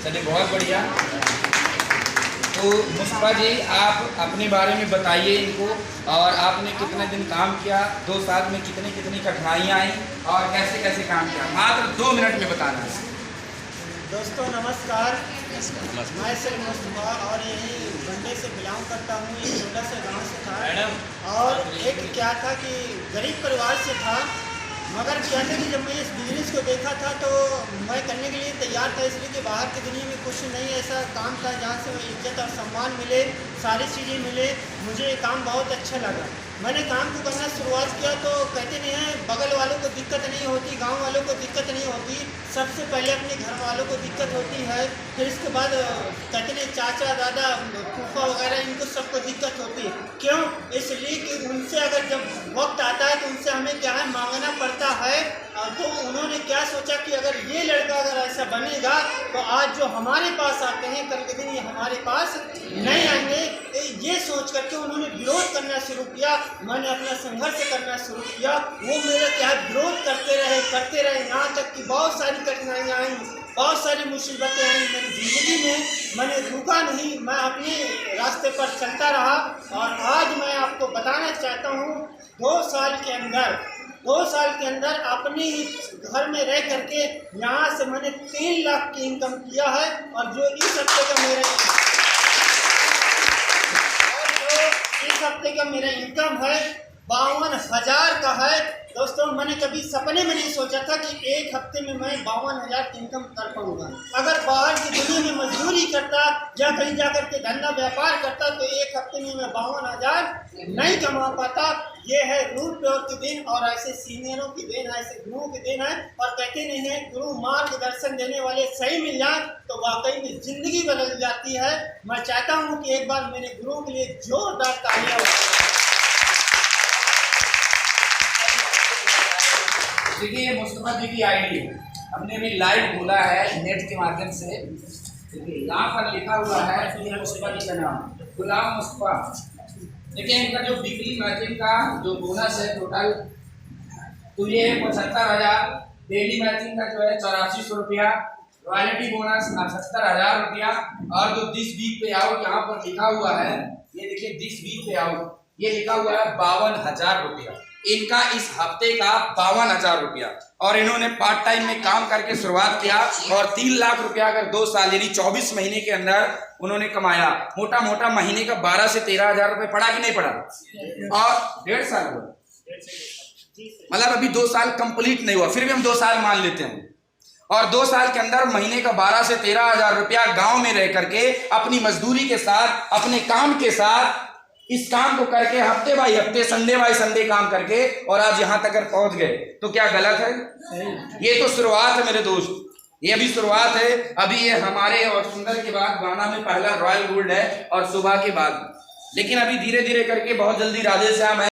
चलिए बहुत बढ़िया। तो मुस्तफा जी, आप अपने बारे में बताइए इनको, और आपने कितने दिन काम किया, 2 साल में कितनी कितनी कठिनाइयाँ आई और कैसे कैसे काम किया, मात्र 2 मिनट में बताना है। दोस्तों नमस्कार, मैं शेख मुस्तफा और यही बंडे से बिलोंग करता हूँ। ये छोटा से गांव से था और एक क्या था कि गरीब परिवार से था, मगर क्या था कि जब मैं इस बिजनेस को देखा था तो मैं करने के लिए तैयार था, इसलिए कि बाहर की दुनिया में कुछ नहीं ऐसा काम था जहाँ से मैं इज्जत और सम्मान मिले, सारी चीज़ें मिले। मुझे ये काम बहुत अच्छा लगा। मैंने काम को करना शुरुआत किया तो कहते नहीं हैं बगल वालों को दिक्कत नहीं होती, गांव वालों को दिक्कत नहीं होती, सबसे पहले अपने घर वालों को दिक्कत होती है, फिर इसके बाद कहते नहीं चाचा दादा फूफा वगैरह इनको सबको दिक्कत होती है। क्यों? इसलिए कि उनसे अगर जब वक्त आता है तो उनसे हमें क्या है मांगना पड़ता है। तो उन्होंने क्या सोचा कि अगर ये लड़का अगर ऐसा बनेगा तो आज जो हमारे पास आते हैं कल के दिन ये हमारे पास नहीं आएंगे। ये सोच करके उन्होंने विरोध करना शुरू किया। मैंने अपना संघर्ष करना शुरू किया, वो मेरा क्या विरोध करते रहे, यहाँ तक कि बहुत सारी कठिनाइयाँ आई, बहुत सारी मुसीबतें आई मेरी ज़िंदगी में। मैंने रुका नहीं, मैं अपने रास्ते पर चलता रहा। और आज मैं आपको बताना चाहता हूँ 2 साल के अंदर अपने ही घर में रह करके यहाँ से मैंने 3 लाख की इनकम किया है। और जो इस हफ्ते का मेरा इनकम है 52,000 का है। दोस्तों मैंने कभी सपने में नहीं सोचा था कि एक हफ्ते में मैं 52,000 की इनकम कर पाऊंगा। अगर बाहर की दुनिया में मजदूरी करता या कहीं जाकर के धंधा व्यापार करता तो एक हफ्ते में मैं 52,000 नहीं कमा पाता। ये है रूल प्योर की देन और ऐसे सीनियरों की देन है, ऐसे गुरुओं की देन है। और कहते नहीं है गुरु मार्गदर्शन देने वाले सही मिल जाए तो वाकई में जिंदगी बदल जाती है। मैं चाहता हूँ कि एक बार मेरे गुरुओं के लिए जोरदार तालियां। देखिए ये मुस्तफा जी की आईडी है, हमने अभी लाइव खोला है नेट के माध्यम से। देखिए यहाँ पर लिखा हुआ है ये मुस्तफा जी का नाम गुलाम मुस्तफा। देखिए इनका जो वीकली मैचिंग का जो बोनस है टोटल तो ये 75,000, डेली मैचिंग का जो है 8400 रुपया, रॉयल्टी बोनस 78,000 रुपया, और जो दिस वीक पे आउट यहाँ पर लिखा हुआ है, ये देखिए दिस वीक पे आउट ये लिखा हुआ है 52,000 रुपया। इनका इस हफ्ते का 52,000 रुपया, और इन्होंने पार्ट टाइम में काम करके शुरुआत किया और 3 लाख रुपया अगर 2 साल यानी 24 महीने के अंदर उन्होंने कमाया। मोटा मोटा महीने का 12 से 13,000 रुपये पड़ा कि नहीं पड़ा? और 1.5 साल हुआ, मतलब अभी 2 साल कंप्लीट नहीं हुआ, फिर भी हम 2 साल मान लेते हैं। और 2 साल के अंदर महीने का 12 से 13,000 रुपया गांव में रह करके अपनी मजदूरी के साथ अपने काम के साथ इस काम को करके हफ्ते बाई हफ्ते संडे बाई संडे काम करके और आज यहां तक पहुंच गए, तो क्या गलत है? ये तो शुरुआत है मेरे दोस्त, ये अभी शुरुआत है। अभी ये हमारे और सुंदर के बाद गाना में पहला रॉयल गोल्ड है और सुबह के बाद, लेकिन अभी धीरे धीरे करके बहुत जल्दी राधे श्याम है।